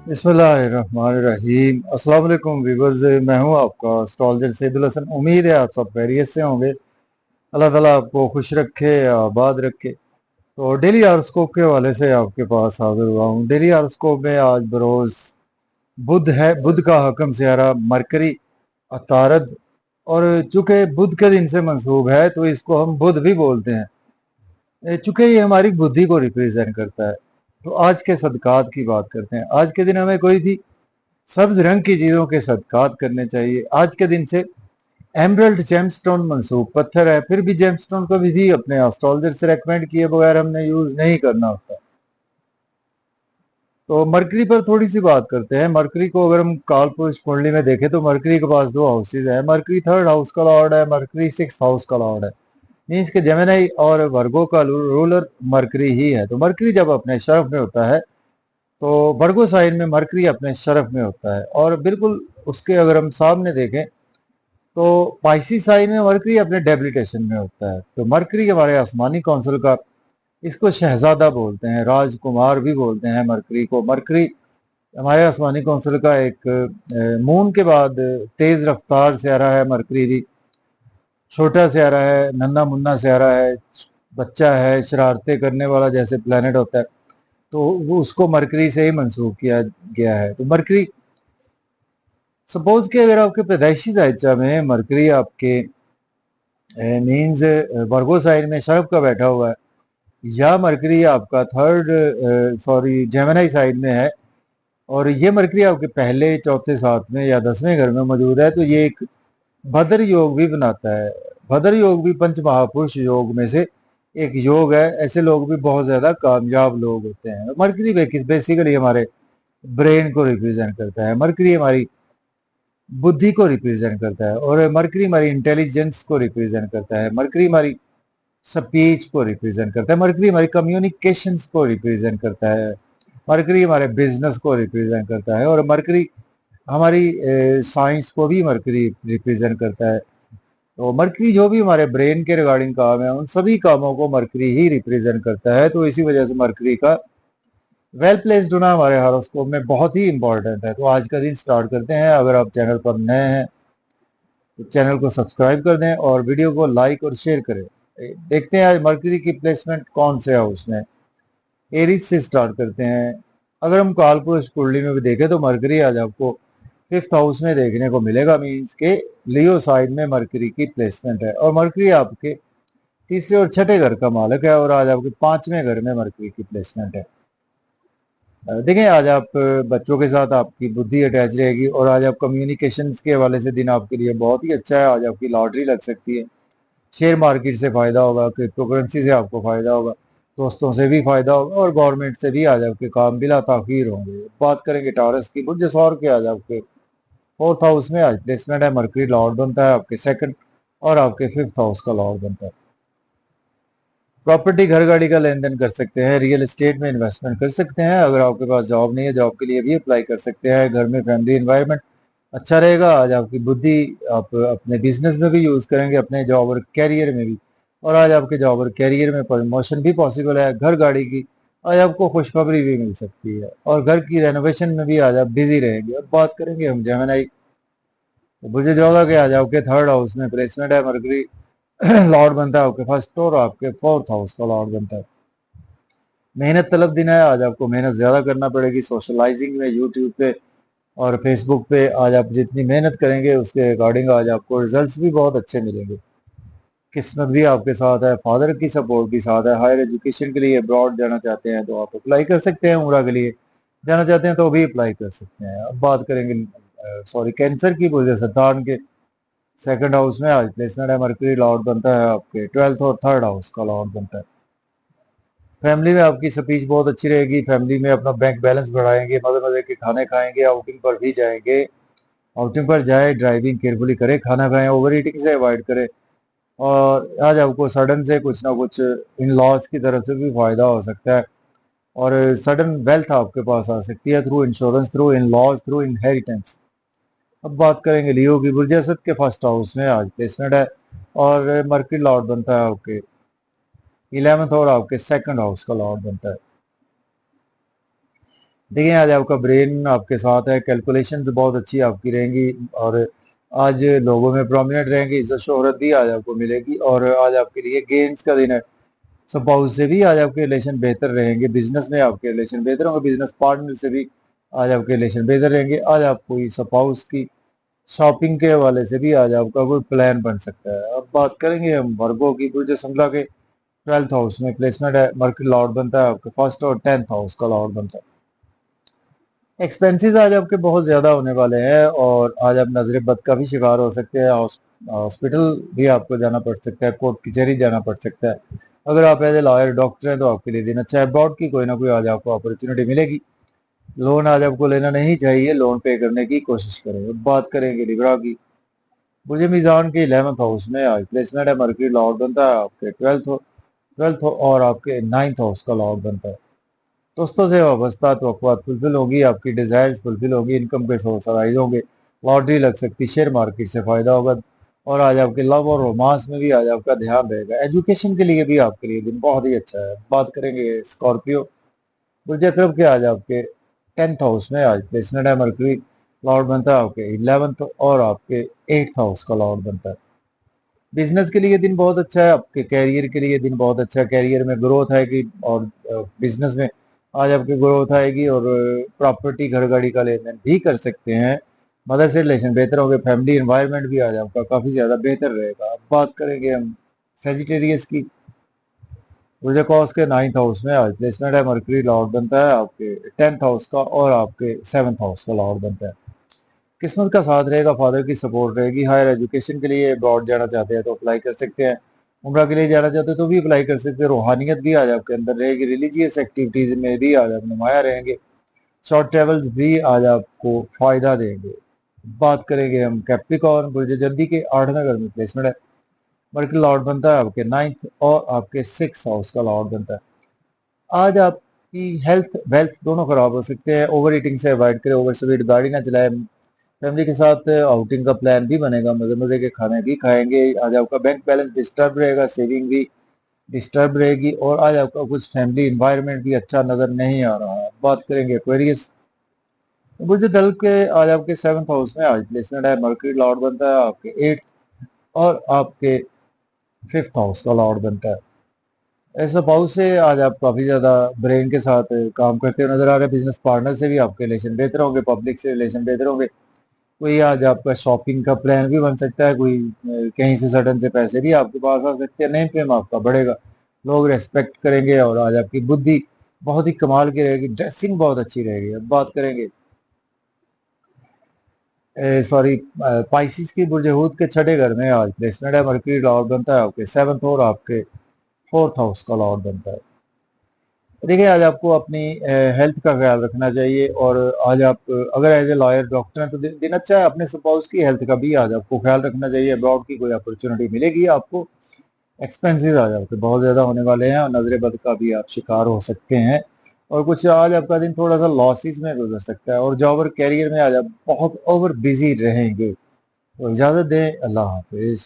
बिस्मिल्लाहिर्रहमानिर्रहीम। अस्सलाम वालेकुम व्यूअर्स, मैं हूं आपका एस्ट्रोलॉजर सैदुल हसन। उम्मीद है आप सब खैरियत से होंगे। अल्लाह ताला आपको खुश रखे, आबाद रखे। तो डेली हॉरोस्कोप के हवाले से आपके पास हाजिर हुआ हूं। डेली हॉरोस्कोप में आज बरोज बुध है। बुध का हकम सियारा मरकरी अतारद, और चूंकि बुध के दिन से मंसूब है तो इसको हम बुध भी बोलते हैं। चूंकि ये हमारी बुद्धि को रिप्रेजेंट करता है। तो आज के सदकात की बात करते हैं। आज के दिन हमें कोई भी सब्ज रंग की चीजों के सदकात करने चाहिए। आज के दिन से एमरल्ड जेमस्टोन मंसूब पत्थर है, फिर भी जेमस्टोन को भी अपने एस्ट्रोलॉजर से रेकमेंड किए बगैर हमने यूज नहीं करना होता। तो मरकरी पर थोड़ी सी बात करते हैं। मरकरी को अगर हम काल पुरुष कुंडली में देखें तो मरकरी के पास दो हाउसेज है। मरकरी थर्ड हाउस का लॉर्ड है, मरकरी सिक्स हाउस का लॉर्ड है। मीन्स के जेमिनी और वर्गो का रूलर मरकरी ही है। तो मरकरी जब अपने शरफ में होता है तो वर्गो साइन में मरकरी अपने शरफ में होता है, और बिल्कुल उसके अगर हम सामने देखें तो पाइसी साइन में मरकरी अपने डेबिलिटेशन में होता है। तो मरकरी हमारे आसमानी कौंसिल का, इसको शहजादा बोलते हैं, राजकुमार भी बोलते हैं मरकरी को। मरकरी हमारे आसमानी कौंसिल का एक मून के बाद तेज रफ्तार सियारा है। मरकरी भी छोटा सियारा है, नन्ना मुन्ना सियारा है, बच्चा है, शरारतें करने वाला जैसे प्लेनेट होता है। तो वो उसको मरकरी से ही मंसूब किया गया है। तो मरकरी, सपोज कि अगर आपके पैदाइशी जायचा में मरकरी आपके मीन्स वर्गो साइन में शर्फ का बैठा हुआ है, या मरकरी आपका जेमिनी साइन में है, और ये मरकरी आपके पहले चौथे सातवें या 10वें घर में मौजूद है, तो ये एक भद्र योग भी बनाता है। भद्र योग भी पंच महापुरुष योग में से एक योग है। ऐसे लोग भी बहुत ज्यादा कामयाब लोग होते हैं। मरकरी बेसिकली हमारे ब्रेन को रिप्रेजेंट करता है। मरकरी हमारी बुद्धि को रिप्रेजेंट करता है, और मरकरी हमारी इंटेलिजेंस को रिप्रेजेंट करता है। मरकरी हमारी स्पीच को रिप्रेजेंट करता है। मरकरी हमारी कम्युनिकेशंस को रिप्रेजेंट करता है। मरकरी हमारे बिजनेस को रिप्रेजेंट करता है, और मरकरी हमारी साइंस को भी मरकरी रिप्रेजेंट करता है। तो मरकरी जो भी हमारे ब्रेन के रिगार्डिंग काम है, उन सभी कामों को मरकरी ही रिप्रेजेंट करता है। तो इसी वजह से मरकरी का वेल प्लेस्ड होना हमारे हॉरोस्कोप में बहुत ही इंपॉर्टेंट है। तो आज का दिन स्टार्ट करते हैं। अगर आप चैनल पर नए हैं तो चैनल को सब्सक्राइब कर दें और वीडियो को लाइक और शेयर करें। देखते हैं आज मरकरी की प्लेसमेंट कौन से हाउस में। एरीज से स्टार्ट करते हैं। अगर हम कालपुरुष कुंडली में भी देखें तो मरकरी आज आपको फिफ्थ हाउस में देखने को मिलेगा। मीन्स के लियो साइड में मरकरी की प्लेसमेंट है, और मरकरी आपके तीसरे और छठे घर का मालिक है, और आज आपके पांचवें घर में मरकरी की प्लेसमेंट है। देखें, आज आप बच्चों के साथ आपकी बुद्धि अटैच रहेगी, और आज आप कम्युनिकेशंस के हवाले से दिन आपके लिए बहुत ही अच्छा है। आज आपकी लॉटरी लग सकती है, शेयर मार्केट से फायदा होगा, क्रिप्टो करेंसी से आपको फायदा होगा, दोस्तों से भी फायदा होगा, और गवर्नमेंट से भी आज आपके काम बिला ताखीर होंगे। बात करेंगे टॉरस की, बुर्ज सौर के आज आपके फोर्थ हाउस में आज प्लेसमेंट है। मरकरी लॉर्ड बनता है आपके सेकंड और आपके फिफ्थ हाउस का लॉर्ड बनता है। प्रॉपर्टी, घर गाड़ी का लेन देन कर सकते हैं, रियल एस्टेट में इन्वेस्टमेंट कर सकते हैं। अगर आपके पास जॉब नहीं है, जॉब के लिए भी अप्लाई कर सकते हैं। घर में फैमिली एनवायरनमेंट अच्छा रहेगा। आज आपकी बुद्धि आप अपने बिजनेस में भी यूज करेंगे, अपने जॉब और कैरियर में भी, और आज आपके जॉब और कैरियर में प्रमोशन भी पॉसिबल है। घर गाड़ी की आज आपको खुशखबरी भी मिल सकती है, और घर की रेनोवेशन में भी आज आप बिजी रहेंगे। अब बात करेंगे हम जेमिनी, तो बुर्ज जोधा के आज आपके थर्ड हाउस में प्लेसमेंट है। मरकरी लॉर्ड बनता है आपके फर्स्ट, और आपके फोर्थ हाउस का लॉर्ड बनता है। मेहनत तलब दिन है। आज आपको मेहनत ज्यादा करना पड़ेगी सोशलाइजिंग में, यूट्यूब पे और फेसबुक पे। आज आप जितनी मेहनत करेंगे उसके अकॉर्डिंग आज आपको रिजल्ट्स भी बहुत अच्छे मिलेंगे। किस्मत भी आपके साथ है, फादर की सपोर्ट भी साथ है। हायर एजुकेशन के लिए अब्रॉड जाना चाहते हैं तो आप अप्लाई कर सकते हैं। उम्रा के लिए जाना चाहते हैं तो भी अप्लाई कर सकते हैं। अब बात करेंगे कैंसर की वजह से दान के सेकंड हाउस में आज प्लेसमेंट है। मरकरी लॉर्ड बनता है आपके ट्वेल्थ और थर्ड हाउस का लॉर्ड बनता है। फैमिली में आपकी स्पीच बहुत अच्छी रहेगी। फैमिली में अपना बैंक बैलेंस बढ़ाएंगे, मजे मजे के खाने खाएंगे, आउटिंग पर भी जाएंगे। आउटिंग पर जाए, ड्राइविंग केयरफुली करे, खाना खाएं, ओवर ईटिंग से अवॉइड करें। और आज आपको सडन से कुछ ना कुछ इन लॉज की तरफ से भी फायदा हो सकता है, और सडन वेल्थ आपके पास आ सकती है through insurance, through in laws, through inheritance. अब बात करेंगे लियो की, बुर्ज असद के फर्स्ट हाउस में आज प्लेसमेंट है, और मरकरी लॉर्ड बनता है आपके इलेवेंथ और आपके सेकंड हाउस का लॉर्ड बनता है। देखिए आज आपका ब्रेन आपके साथ है, कैलकुलेशंस बहुत अच्छी आपकी रहेंगी, और आज लोगों में प्रोमिनेंट रहेंगे, इज्जत शोहरत भी आज आपको मिलेगी, और आज आपके लिए गेम्स का दिन है। स्पाउस से भी आज आपके रिलेशन बेहतर रहेंगे, बिजनेस में आपके रिलेशन बेहतर होंगे, बिजनेस पार्टनर से भी आज आपके रिलेशन बेहतर रहेंगे। आज आप कोई स्पाउस की शॉपिंग के हवाले से भी आज आपका कोई प्लान बन सकता है। अब बात करेंगे हम वर्गों की, तो जो समझा के 12th हाउस में प्लेसमेंट है, मर्क्यूरी लॉर्ड बनता है आपके फर्स्ट और 10th हाउस का लॉर्ड बनता है। एक्सपेंसेस आज आपके बहुत ज़्यादा होने वाले हैं, और आज आप नजर बद का भी शिकार हो सकते हैं। हॉस्पिटल भी आपको जाना पड़ सकता है, कोर्ट कचहरी जाना पड़ सकता है। अगर आप एज ए लॉयर डॉक्टर हैं तो आपके लिए दिन अच्छा है। अब्रॉड की कोई ना कोई आज आपको अपॉर्चुनिटी मिलेगी। लोन आज आपको लेना नहीं चाहिए, लोन पे करने की कोशिश करें। अब बात करेंगे लिब्रा की। बुर्ज मीज़ान के 11th हाउस में आज प्लेसमेंट है, मर्क्यूरी लॉर्ड बनता है आपके 12th और आपके 9th हाउस का लॉर्ड बनता है। दोस्तों से वाबस्ता तवक्कुआत फुलफिल होगी, आपकी डिजायर्स फुलफिल होगी, इनकम के सोर्स अराइज होंगे, लॉटरी लग सकती, शेयर मार्केट से फायदा होगा, और आज आपके लव और रोमांस में भी आज आपका ध्यान रहेगा। एजुकेशन के लिए भी आपके लिए दिन बहुत ही अच्छा है। बात करेंगे स्कॉर्पियो। बुर्ज अकरब के आज आपके 10th हाउस में आज प्लेसमेंट है, मरकरी लॉर्ड बनता है आपके 11th और आपके 8th हाउस का लॉर्ड बनता है। बिजनेस के लिए दिन बहुत अच्छा है, आपके कैरियर के लिए दिन बहुत अच्छा है। कैरियर में ग्रोथ आएगी, और बिजनेस में आज आपकी ग्रोथ आएगी, और प्रॉपर्टी घर गाड़ी का लेन देन भी कर सकते हैं। मदर से रिलेशन बेहतर होंगे, फैमिली एनवायरनमेंट भी आज आपका काफी ज्यादा बेहतर रहेगा। अब बात करेंगे हम सेजिटेरियस की। ऊर्जा कॉस के 9th हाउस में आज प्लेसमेंट है, मरकरी लॉर्ड बनता है आपके 10th हाउस का, और आपके 7th हाउस का लॉर्ड बनता है। किस्मत का साथ रहेगा, फादर की सपोर्ट रहेगी। हायर एजुकेशन के लिए अब्रॉड जाना चाहते हैं तो अप्लाई कर सकते हैं। उम्रा के लिए जाना चाहते हैं तो भी अप्लाई कर सकते हैं। रूहानियत भी आज आपके अंदर रहेगी, रिलीजियस एक्टिविटीज में भी आज आप नुमाया रहेंगे। शॉर्ट ट्रेवल्स भी आज आपको फायदा देंगे। बात करेंगे हम कैप्रिकॉर्न। बुर्ज जल्दी के 8वें घर में प्लेसमेंट है, मर्करी लॉर्ड बनता है आपके 9th और आपके 6th हाउस का लॉर्ड बनता है। आज आपकी हेल्थ वेल्थ दोनों खराब हो सकते हैं। ओवर ईटिंग से अवॉइड करें, ओवर स्पीड गाड़ी ना चलाएं। फैमिली के साथ आउटिंग का प्लान भी बनेगा, मजे मजे के खाने भी खाएंगे। आज आपका बैंक बैलेंस डिस्टर्ब रहेगा, सेविंग भी डिस्टर्ब रहेगी, और आज आपका कुछ फैमिली इन्वायरमेंट भी अच्छा नजर नहीं आ रहा है। बात करेंगे एक्वेरियस। मुझे दल के आज आपके 7th हाउस में आज प्लेसमेंट है, मर्क्यूरी लॉर्ड बनता है आपके 8th और आपके 5th हाउस का लॉर्ड बनता है। ऐसा बहुत से आज आप काफी ज्यादा ब्रेन के साथ काम करते हुए नजर आ रहे हैं। बिजनेस पार्टनर से भी आपके रिलेशन बेहतर होंगे, पब्लिक से रिलेशन बेहतर होंगे। कोई आज आपका शॉपिंग का प्लान भी बन सकता है, कोई कहीं से सडन से पैसे भी आपके पास आ सकते हैं। नेम फेम आपका बढ़ेगा, लोग रेस्पेक्ट करेंगे, और आज आपकी बुद्धि बहुत ही कमाल की रहेगी, ड्रेसिंग बहुत अच्छी रहेगी। अब बात करेंगे सॉरी पाइसिस की। बुर्ज हूत के 6ठे घर में आज प्लेसमेंट है, मर्क्यूरी लॉर्ड बनता है आपके 7th और आपके 4th हाउस का लॉर्ड बनता है। देखिए आज आपको अपनी हेल्थ का ख्याल रखना चाहिए, और आज आप अगर एज ए लॉयर डॉक्टर हैं तो दिन अच्छा है। अपने स्पाउस की हेल्थ का भी आज आपको ख्याल रखना चाहिए। अब्रॉड की कोई अपॉर्चुनिटी मिलेगी आपको, एक्सपेंसेस आज आपके बहुत ज़्यादा होने वाले हैं, और नजर बद का भी आप शिकार हो सकते हैं, और कुछ आज आपका दिन थोड़ा सा लॉसेस में गुजर सकता है। और जॉब और कैरियर में आज आप बहुत ओवर बिजी रहेंगे। तो इजाज़त दें, अल्लाह हाफिज़।